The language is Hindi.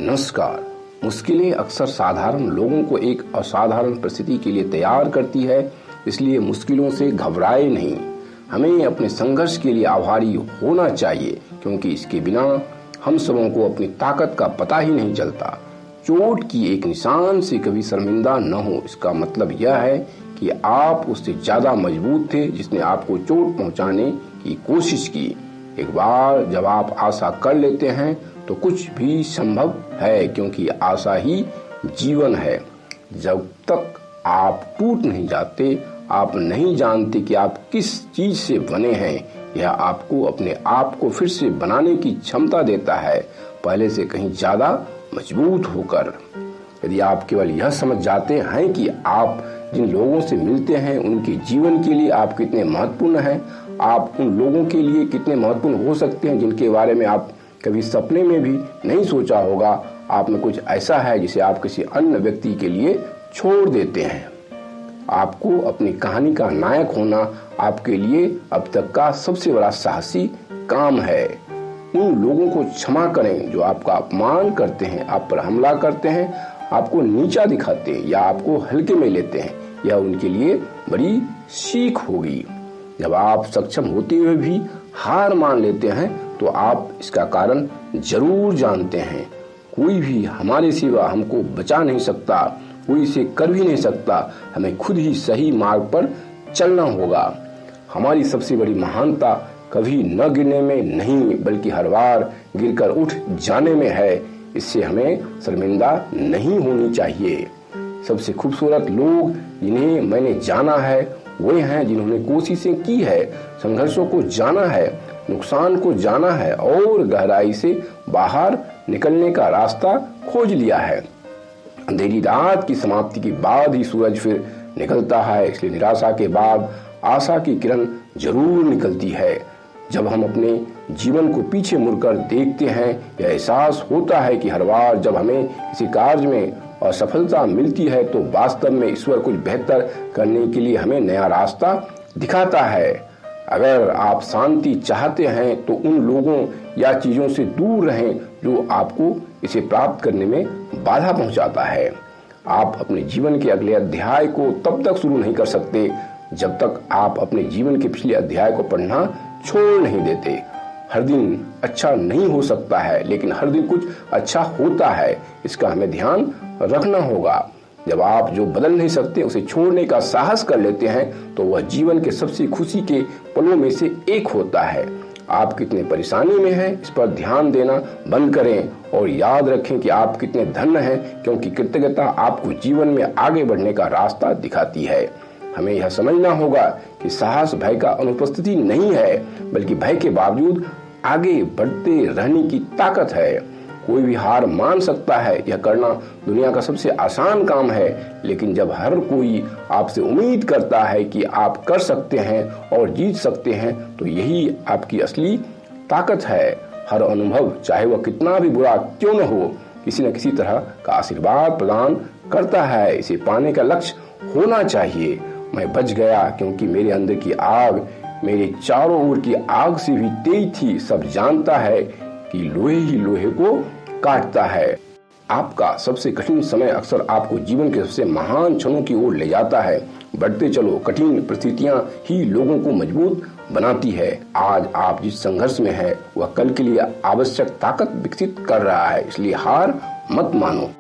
नमस्कार। मुश्किलें अक्सर साधारण लोगों को एक असाधारण परिस्थिति के लिए तैयार करती है, इसलिए मुश्किलों से घबराए नहीं। हमें अपने संघर्ष के लिए आभारी होना चाहिए, क्योंकि इसके बिना हम सबों को अपनी ताकत का पता ही नहीं चलता। चोट की एक निशान से कभी शर्मिंदा न हो, इसका मतलब यह है कि आप उससे ज्यादा मजबूत थे जिसने आपको चोट पहुंचाने की कोशिश की। एक बार जब आप आशा कर लेते हैं तो कुछ भी संभव है, क्योंकि आशा ही जीवन है। जब तक आप टूट नहीं जाते, आप नहीं जानते कि आप किस चीज से बने हैं। यह आपको अपने आप को फिर से बनाने की क्षमता देता है, पहले से कहीं ज्यादा मजबूत होकर। यदि आप केवल यह समझ जाते हैं कि आप जिन लोगों से मिलते हैं उनके जीवन के लिए आप कितने महत्वपूर्ण हैं, आप उन लोगों के लिए कितने महत्वपूर्ण हो सकते हैं जिनके बारे में आप कभी सपने में भी नहीं सोचा होगा। आप में कुछ ऐसा है जिसे आप किसी अन्य व्यक्ति के लिए छोड़ देते हैं। आपको अपनी कहानी का नायक होना आपके लिए अब तक का सबसे बड़ा साहसी काम है। उन लोगों को क्षमा करें जो आपका अपमान करते हैं, आप पर हमला करते हैं, आपको नीचा दिखाते हैं या आपको हल्के में लेते हैं। यह उनके लिए बड़ी सीख होगी। जब आप सक्षम होते हुए भी हार मान लेते हैं तो आप इसका कारण जरूर जानते हैं। कोई भी हमारे सिवा हमको बचा नहीं सकता, कोई इसे कर भी नहीं सकता। हमें खुद ही सही मार्ग पर चलना होगा। हमारी सबसे बड़ी महानता कभी न गिरने में नहीं, बल्कि हर बार गिरकर उठ जाने में है। इससे हमें शर्मिंदा नहीं होनी चाहिए। सबसे खूबसूरत लोग जिन्हें मैंने जाना है वे हैं जिन्होंने कोशिशें की है, संघर्षों को जाना है, नुकसान को जाना है और गहराई से बाहर निकलने का रास्ता खोज लिया है। अंधेरी रात की समाप्ति के बाद ही सूरज फिर निकलता है, इसलिए निराशा के बाद आशा की किरण जरूर निकलती है। जब हम अपने जीवन को पीछे मुड़कर देखते हैं, यह एहसास होता है कि हर बार जब हमें किसी कार्य में असफलता मिलती है तो वास्तव में ईश्वर कुछ बेहतर करने के लिए हमें नया रास्ता दिखाता है। अगर आप शांति चाहते हैं तो उन लोगों या चीजों से दूर रहें जो आपको इसे प्राप्त करने में बाधा पहुंचाता है। आप अपने जीवन के अगले अध्याय को तब तक शुरू नहीं कर सकते जब तक आप अपने जीवन के पिछले अध्याय को पढ़ना छोड़ नहीं देते। हर दिन अच्छा नहीं हो सकता है, लेकिन हर दिन कुछ अच्छा होता है, इसका हमें ध्यान रखना होगा। जब आप जो बदल नहीं सकते उसे छोड़ने का साहस कर लेते हैं तो वह जीवन के सबसे खुशी के पलों में से एक होता है। आप कितने परेशानी में हैं, इस पर ध्यान देना बंद करें और याद रखें कि आप कितने धन्य हैं, क्योंकि कृतज्ञता आपको जीवन में आगे बढ़ने का रास्ता दिखाती है। हमें यह समझना होगा कि साहस भय का अनुपस्थिति नहीं है, बल्कि भय के बावजूद आगे बढ़ते रहने की ताकत है। कोई भी हार मान सकता है, यह करना दुनिया का सबसे आसान काम है। लेकिन जब हर कोई आपसे उम्मीद करता है कि आप कर सकते हैं और जीत सकते हैं, तो यही आपकी असली ताकत है। हर अनुभव, चाहे वह कितना भी बुरा क्यों न हो, किसी न किसी तरह का आशीर्वाद प्रदान करता है। इसे पाने का लक्ष्य होना चाहिए। मैं बच गया क्योंकि मेरे अंदर की आग मेरे चारों ओर की आग से भी तेज थी। सब जानता है कि लोहे ही लोहे को काटता है। आपका सबसे कठिन समय अक्सर आपको जीवन के सबसे महान क्षणों की ओर ले जाता है। बढ़ते चलो, कठिन परिस्थितियां ही लोगों को मजबूत बनाती है। आज आप जिस संघर्ष में है वह कल के लिए आवश्यक ताकत विकसित कर रहा है, इसलिए हार मत मानो।